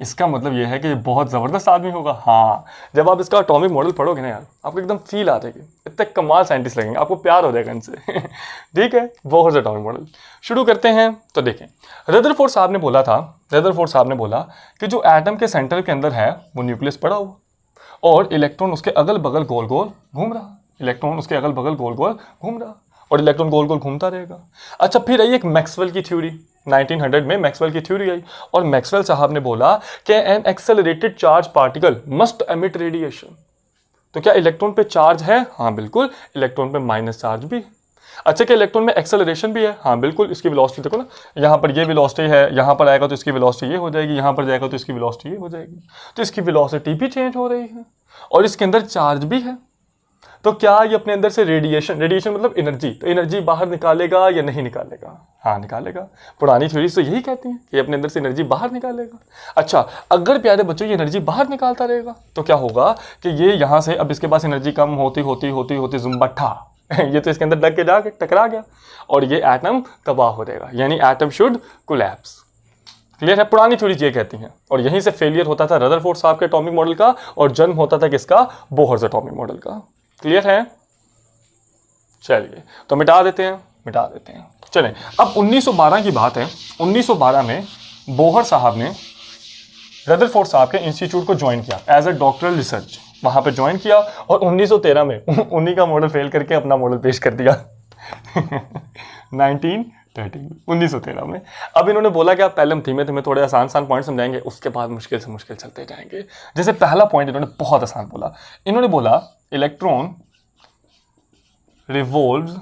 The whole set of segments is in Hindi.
इसका मतलब ये है कि ये बहुत ज़बरदस्त आदमी होगा। हाँ, जब आप इसका एटॉमिक मॉडल पढ़ोगे ना यार, आपको एकदम फील आ जाएगी, इतने कमाल साइंटिस्ट लगेंगे, आपको प्यार हो जाएगा इनसे। ठीक है, बोहर्स एटॉमिक मॉडल शुरू करते हैं। तो देखें, रदरफोर्ड साहब ने बोला कि जो एटम के सेंटर के अंदर है वो न्यूक्लियस पड़ा हुआ और इलेक्ट्रॉन उसके अगल बगल गोल गोल घूम रहा, और इलेक्ट्रॉन गोल गोल घूमता रहेगा। अच्छा, फिर आई एक मैक्सवेल की थ्योरी, 1900 में मैक्सवेल की थ्योरी आई और मैक्सवेल साहब ने बोला कि N accelerated charge particle must emit radiation. तो क्या इलेक्ट्रॉन पे चार्ज है? हाँ बिल्कुल, इलेक्ट्रॉन पे माइनस चार्ज भी है। अच्छा, क्या इलेक्ट्रॉन में एक्सेलरेशन भी है? हाँ बिल्कुल, इसकी वेलोसिटी देखो ना, यहाँ पर ये वेलोसिटी है, यहाँ पर आएगा तो इसकी वेलोसिटी ये हो जाएगी, यहाँ पर जाएगा तो इसकी वेलोसिटी ये हो जाएगी, तो इसकी वेलोसिटी भी चेंज हो रही है और इसके अंदर चार्ज भी है। तो क्या ये अपने अंदर से रेडिएशन मतलब एनर्जी, तो एनर्जी बाहर निकालेगा या नहीं निकालेगा? हाँ निकालेगा। पुरानी थ्योरी तो यही कहती है कि अपने अंदर से एनर्जी बाहर निकालेगा। अच्छा, अगर प्यारे बच्चों ये एनर्जी बाहर निकालता रहेगा तो क्या होगा कि ये यहाँ से अब इसके पास एनर्जी कम होती जुम्बट्ठा ये तो इसके अंदर लग के जाके टकरा गया और ये एटम तबाह हो जाएगा, यानी एटम शुड कोलैप्स। क्लियर है? पुरानी थ्योरी ये कहती हैं और यहीं से फेलियर होता था रदरफोर्ड साहब के एटॉमिक मॉडल का और जन्म होता था किसका? बोहर्स एटॉमिक मॉडल का। क्लियर है? चलिए, तो मिटा देते हैं। चलें, अब 1912 की बात है। 1912 में बोहर साहब ने रदरफोर्ड साहब के इंस्टीट्यूट को ज्वाइन किया एज ए डॉक्टरल रिसर्च, वहां पे ज्वाइन किया और 1913 में उन्हीं का मॉडल फेल करके अपना मॉडल पेश कर दिया 1913 में। अब इन्होंने बोला कि आप पहले हम धीमे धीमे थोड़े आसान पॉइंट समझाएंगे, उसके बाद मुश्किल से मुश्किल चलते जाएंगे। जैसे पहला पॉइंट इन्होंने बहुत आसान बोला, इन्होंने बोला electron revolves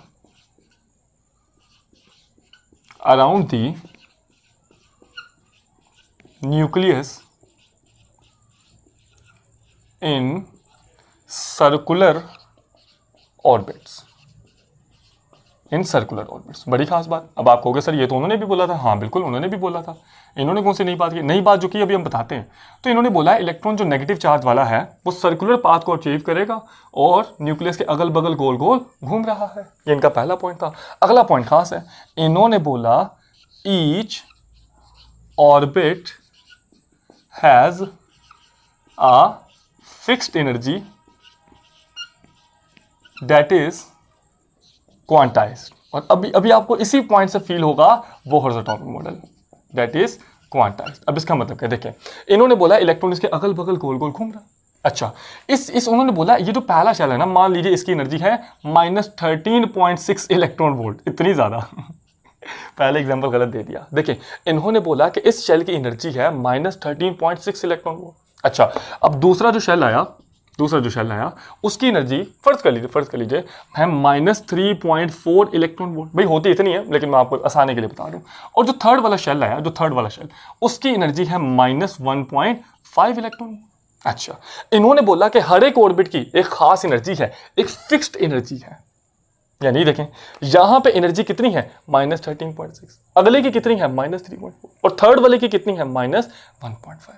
around the nucleus in circular orbits। बड़ी खास बात। अब आप कहोगे सर ये तो उन्होंने भी बोला था। हाँ बिल्कुल, उन्होंने भी बोला था। इन्होंने कौन सी नई बात की? नई बात जो की अभी हम बताते हैं। तो इन्होंने बोला इलेक्ट्रॉन जो नेगेटिव चार्ज वाला है वो सर्कुलर पाथ को अचीव करेगा और न्यूक्लियस के अगल बगल गोल गोल घूम रहा है। ये इनका पहला पॉइंट था। अगला पॉइंट खास है, इन्होंने बोला each orbit has a fixed energy that is quantized. और अभी आपको इसी पॉइंट से फील होगा Bohr's atomic model, that is quantized. अब इसका मतलब क्या देखें, इन्होंने बोला इलेक्ट्रॉन इसके अगल बगल गोल गोल घूम रहा। अच्छा, इस उन्होंने बोला ये जो पहला शेल है ना, मान लीजिए इसकी एनर्जी है -13.6 इलेक्ट्रॉन वोल्ट, इतनी ज्यादा पहले एग्जांपल गलत दे दिया। देखें, इन्होंने बोला कि इस शेल की एनर्जी है -13.6 इलेक्ट्रॉन वोल्ट। अच्छा, अब दूसरा जो शेल आया उसकी एनर्जी फर्ज कर लीजिए है -3.4 इलेक्ट्रॉन वोल्ट। भाई होती इतनी है, लेकिन मैं आपको आसानी के लिए बता दूं। और जो थर्ड वाला शेल उसकी एनर्जी है -1.5 इलेक्ट्रॉन। अच्छा, इन्होंने बोला कि हर एक ऑर्बिट की एक खास एनर्जी है, एक फिक्स्ड एनर्जी है। यानी देखें, यहां पे एनर्जी कितनी है -13.6, अगले की कितनी है -3.4 और थर्ड वाले की कितनी है -1.5।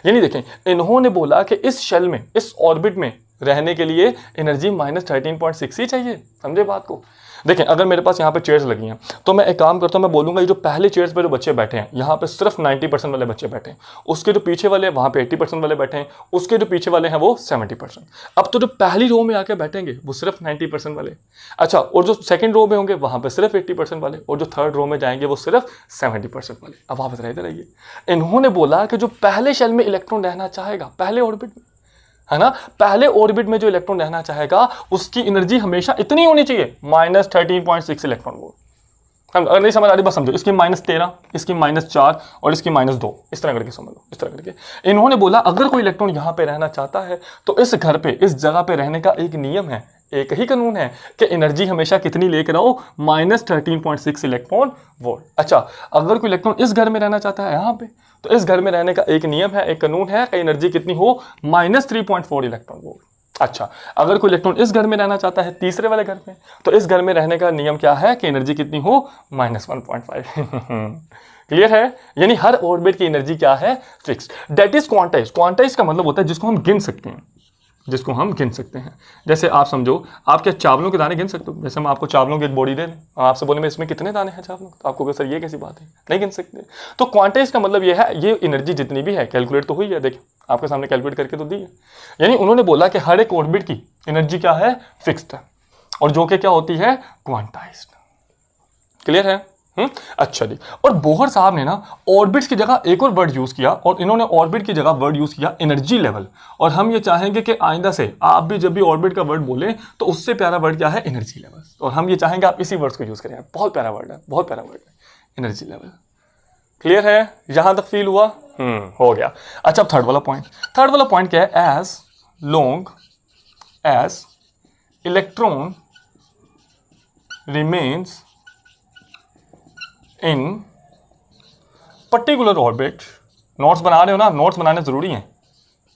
यानी देखें, इन्होंने बोला कि इस शेल में, इस ऑर्बिट में रहने के लिए एनर्जी -13.6 ही चाहिए। समझे बात को? देखें, अगर मेरे पास यहाँ पे चेयर्स लगी हैं तो मैं एक काम करता हूँ, मैं बोलूँगा ये जो पहले चेयर्स पे जो बच्चे बैठे हैं यहाँ पे सिर्फ 90% वाले बच्चे बैठे हैं, उसके जो पीछे वाले वहाँ पे 80% वाले बैठे हैं, उसके जो पीछे वाले हैं वो 70%। अब तो जो पहली रो में आके बैठेंगे वो सिर्फ 90% वाले। अच्छा, और जो सेकंड रो में होंगे वहाँ पे सिर्फ 80% वाले, और जो थर्ड रो में जाएंगे वो सिर्फ 70% वाले। अब आप इधर रहिए, इन्होंने बोला कि जो पहले शेल में इलेक्ट्रॉन रहना चाहेगा, पहले ऑर्बिट में है ना, पहले ऑर्बिट में जो इलेक्ट्रॉन रहना चाहेगा उसकी एनर्जी हमेशा इतनी होनी चाहिए -13.6 इलेक्ट्रॉन वोल्ट। अगर नहीं समझ आ रही बस समझो, इसकी -13, इसकी -4 और इसकी -2, इस तरह करके समझ लो, इस तरह करके। इन्होंने बोला अगर कोई इलेक्ट्रॉन यहाँ पे रहना चाहता है तो इस घर पे, इस जगह पे रहने का एक नियम है, एक ही कानून है कि एनर्जी हमेशा कितनी लेकर आओ -13.6 इलेक्ट्रॉन वोल्ट। अच्छा, अगर कोई इलेक्ट्रॉन इस घर में रहना चाहता है यहाँ पे, तो इस घर में रहने का एक नियम है, एक कानून है कि एनर्जी कितनी हो -3.4 इलेक्ट्रॉन वोल्ट। अच्छा, अगर कोई इलेक्ट्रॉन इस घर में रहना चाहता है, तीसरे वाले घर में, तो इस घर में रहने का नियम क्या है कि एनर्जी कितनी हो -1.5 क्लियर है? यानी हर ऑर्बिट की एनर्जी क्या है? Fixed, that is quantized. Quantized का मतलब होता है जिसको हम गिन सकते हैं। जिसको हम गिन सकते हैं। जैसे आप समझो, आप क्या चावलों के दाने गिन सकते हो? जैसे हम आपको चावलों की एक बोरी दे दें और आपसे बोले में इसमें कितने दाने हैं चावलों, तो आपको सर ये कैसी बात है, नहीं गिन सकते। तो क्वांटाइज का मतलब ये है, ये एनर्जी जितनी भी है कैलकुलेट तो हुई है, देखिए आपके सामने कैलकुलेट करके तो दी है। यानी उन्होंने बोला कि हर एक ऑर्बिट की एनर्जी क्या है, फिक्स्ड है, और जो कि क्या होती है, क्वांटाइज्ड। क्लियर है? अच्छा जी। और बोहर साहब ने ना ऑर्बिट्स की जगह एक और वर्ड यूज किया, और इन्होंने ऑर्बिट की जगह वर्ड यूज किया एनर्जी लेवल। और हम ये चाहेंगे कि आइंदा से आप भी जब भी ऑर्बिट का वर्ड बोले तो उससे प्यारा वर्ड क्या है, एनर्जी लेवल। और हम ये चाहेंगे आप इसी वर्ड्स को यूज करें, बहुत प्यारा वर्ड है, बहुत प्यारा वर्ड है, एनर्जी लेवल। क्लियर है? यहां तक फील हुआ? हो गया। अच्छा, अब थर्ड वाला पॉइंट क्या है, as long as electron remains in particular orbit. Notes बना रहे हो ना, नोट्स बनाने जरूरी हैं?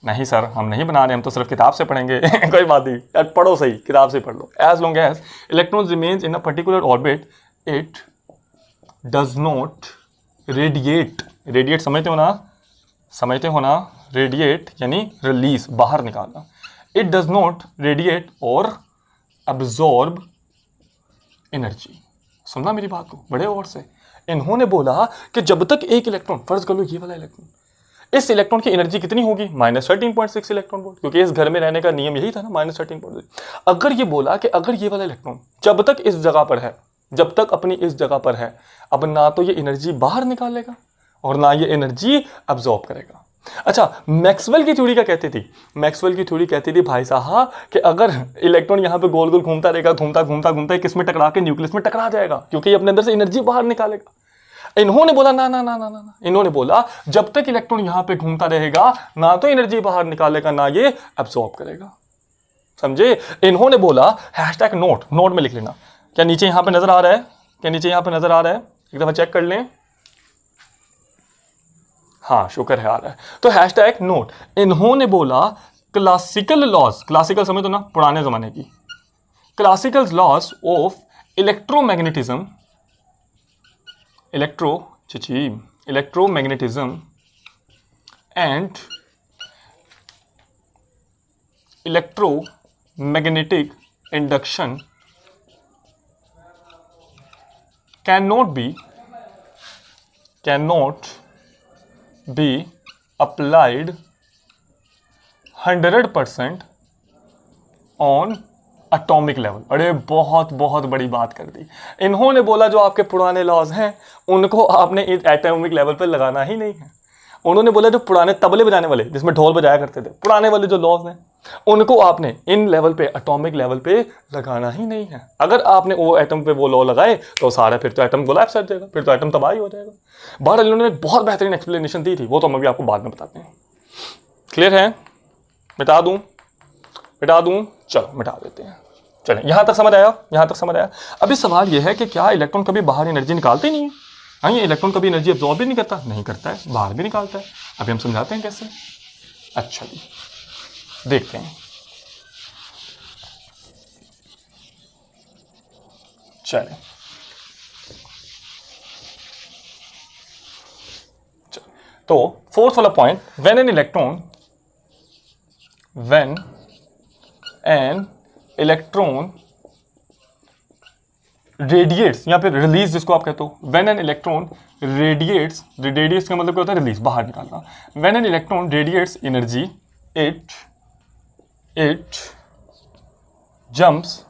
नहीं सर, हम नहीं बना रहे, हम तो सिर्फ किताब से पढ़ेंगे। कोई बात नहीं यार, पढ़ो सही, किताब से पढ़ लो। As long as electron remains in a particular orbit it does not radiate. Radiate समझते हो ना, रेडिएट यानी रिलीज, बाहर निकालना। It does not radiate or absorb energy. सुनना मेरी बात को बड़े और से। इन्होंने बोला कि जब तक एक इलेक्ट्रॉन, फर्ज कर लो ये वाला इलेक्ट्रॉन, इस इलेक्ट्रॉन की एनर्जी कितनी होगी, -13.6 इलेक्ट्रॉन वोल्ट, क्योंकि इस घर में रहने का नियम यही था ना, -13.6। अगर ये बोला कि अगर ये वाला इलेक्ट्रॉन जब तक इस जगह पर है, जब तक अपनी इस जगह पर है, अब ना तो ये एनर्जी बाहर निकालेगा और ना ये एनर्जी अब्जॉर्ब करेगा। अच्छा, मैक्सवेल की थ्योरी क्या कहती थी? मैक्सवेल की थ्योरी कहती थी भाई साहब कि अगर इलेक्ट्रॉन यहां पे गोल गोल घूमता रहेगा, घूमता किस में टकरा के, न्यूक्लियस में टकरा जाएगा, क्योंकि ये अपने अंदर से एनर्जी बाहर निकालेगा। इन्होंने बोला ना ना ना ना ना, इन्होंने बोला जब तक इलेक्ट्रॉन यहां पे घूमता रहेगा, ना तो एनर्जी बाहर निकालेगा, ना ये अब्सॉर्ब करेगा। समझे? इन्होंने बोला हैशटैग नोट में लिख लेना। क्या नीचे यहां पे नजर आ रहा है? एक दफा चेक कर लें। हाँ, शुक्र है आ रहा है। तो हैशटैग नोट। इन्होंने बोला क्लासिकल लॉज, क्लासिकल समझ तो ना, पुराने जमाने की, classical laws of electromagnetism and electromagnetic induction cannot be applied 100% on atomic level. अरे बहुत बड़ी बात कर दी इन्होंने। बोला जो आपके पुराने लॉज हैं उनको आपने एटॉमिक लेवल पर लगाना ही नहीं है। उन्होंने बोला जो पुराने तबले बजाने वाले, जिसमें ढोल बजाया करते थे, पुराने वाले जो लॉज हैं, उनको आपने इन लेवल पे, एटॉमिक लेवल पे लगाना ही नहीं है। अगर आपने वो एटम पे वो लॉ लगाए तो सारा फिर तो एटम कोलैप्स कर जाएगा, फिर तो एटम तबाह ही हो जाएगा। बहरहाल इन्होंने बहुत बेहतरीन एक्सप्लेनेशन दी थी, वो तो हम अभी आपको बाद में बताते हैं। क्लियर है? मिटा दूं? चलो मिटा देते हैं। चलें, यहां तक समझ आया? अभी सवाल यह है कि क्या इलेक्ट्रॉन कभी बाहर एनर्जी निकालते नहीं है? हाँ, ये इलेक्ट्रॉन कभी एनर्जी अब्जॉर्ब भी नहीं करता है, बाहर भी निकालता है। अभी हम समझाते हैं कैसे। अच्छा जी, देखते हैं। चलें, तो फोर्थ वाला point, when an electron radiates या फिर रिलीज, जिसको आप कहते हो, व्हेन एन इलेक्ट्रॉन रेडिएट्स का मतलब क्या होता है, रिलीज, बाहर निकालना। When an electron radiates energy it jumps,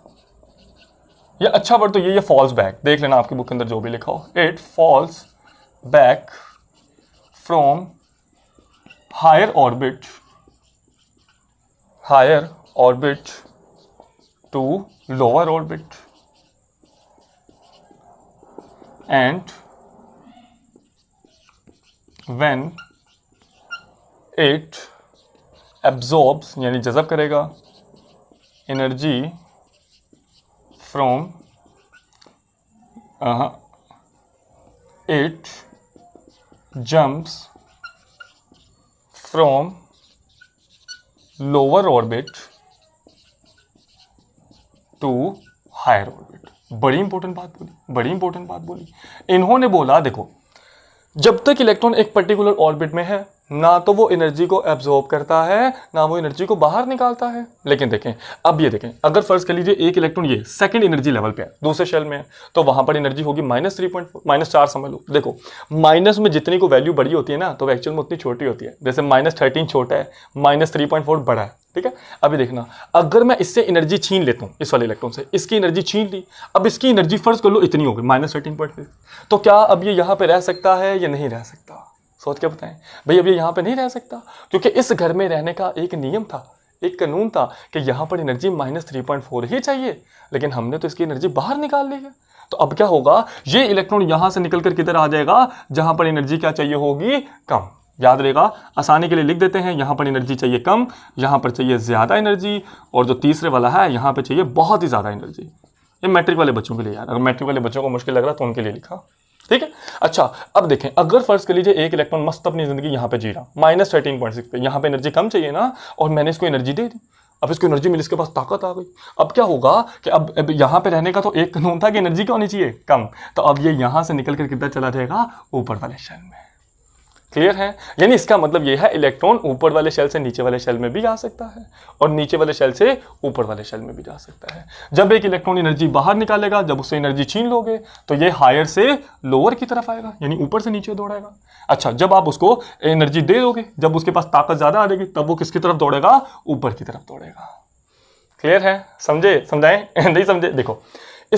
ये अच्छा वर्ड तो ये फॉल्स बैक, देख लेना आपकी बुक के अंदर जो भी लिखा हो, it falls back from higher orbit to lower orbit and when it absorbs यानी जज़ब करेगा energy from it jumps from lower orbit to higher orbit. बड़ी इंपॉर्टेंट बात बोली इन्होंने। बोला देखो, जब तक इलेक्ट्रॉन एक पर्टिकुलर ऑर्बिट में है ना तो वो एनर्जी को एब्जॉर्ब करता है ना वो एनर्जी को बाहर निकालता है। लेकिन देखें, अब ये देखें, अगर फर्ज कर लीजिए एक इलेक्ट्रॉन ये सेकंड एनर्जी लेवल पे है, दूसरे शेल में है, तो वहां पर एनर्जी होगी -3.4, -4 समझ लो। देखो माइनस में जितनी को वैल्यू बड़ी होती है ना, तो एक्चुअल में उतनी छोटी होती है। जैसे -13 छोटा है, -3.4 बड़ा है, ठीक है। अभी देखना, अगर मैं इससे एनर्जी छीन लेता हूँ, इस वाले इलेक्ट्रॉन से इसकी एनर्जी छीन ली, अब इसकी एनर्जी फर्ज कर लो इतनी होगी -13.6, तो क्या अब ये यहाँ पे रह सकता है या नहीं रह सकता? सोच के बताएं भाई, अब ये यहाँ पे नहीं रह सकता, क्योंकि इस घर में रहने का एक नियम था, एक कानून था कि यहाँ पर एनर्जी -3.4 ही चाहिए, लेकिन हमने तो इसकी एनर्जी बाहर निकाल ली है। तो अब क्या होगा, ये इलेक्ट्रॉन यहाँ से निकल कर किधर आ जाएगा, जहाँ पर एनर्जी क्या चाहिए होगी, कम। याद रहेगा, आसानी के लिए लिख देते हैं, यहाँ पर एनर्जी चाहिए कम, यहाँ पर चाहिए ज़्यादा एनर्जी, और जो तीसरे वाला है यहाँ पर चाहिए बहुत ही ज़्यादा एनर्जी। ये मैट्रिक वाले बच्चों के लिए यार, अगर मैट्रिक वाले बच्चों को मुश्किल लग रहा है तो उनके लिए लिखा, ठीक है। अच्छा, अब देखें, अगर फर्ज कर लीजिए एक इलेक्ट्रॉन मस्त अपनी जिंदगी यहाँ पे जी रहा, -13.6 पे, यहाँ पे एनर्जी कम चाहिए ना, और मैंने इसको एनर्जी दे दी, अब इसको एनर्जी मिली, इसके पास ताकत आ गई। अब क्या होगा कि अब यहाँ पे रहने का तो एक कानून था कि एनर्जी क्या होनी चाहिए, कम, तो अब ये यहाँ से निकल कर कितना चला जाएगा, ऊपर वाले शेल में। क्लियर है? यानी इसका मतलब ये है, इलेक्ट्रॉन ऊपर वाले शेल से नीचे वाले शेल में भी जा सकता है, और नीचे वाले शेल से ऊपर वाले शेल में भी जा सकता है। जब एक इलेक्ट्रॉन एनर्जी बाहर निकालेगा, जब उससे एनर्जी छीन लोगे, तो ये हायर से लोअर की तरफ आएगा, यानी ऊपर से नीचे दौड़ेगा। अच्छा, जब आप उसको एनर्जी दे दोगे, जब उसके पास ताकत ज्यादा आ जाएगी, तब वो किसकी तरफ दौड़ेगा, ऊपर की तरफ दौड़ेगा। क्लियर है? समझे? समझाएं? नहीं समझे? देखो,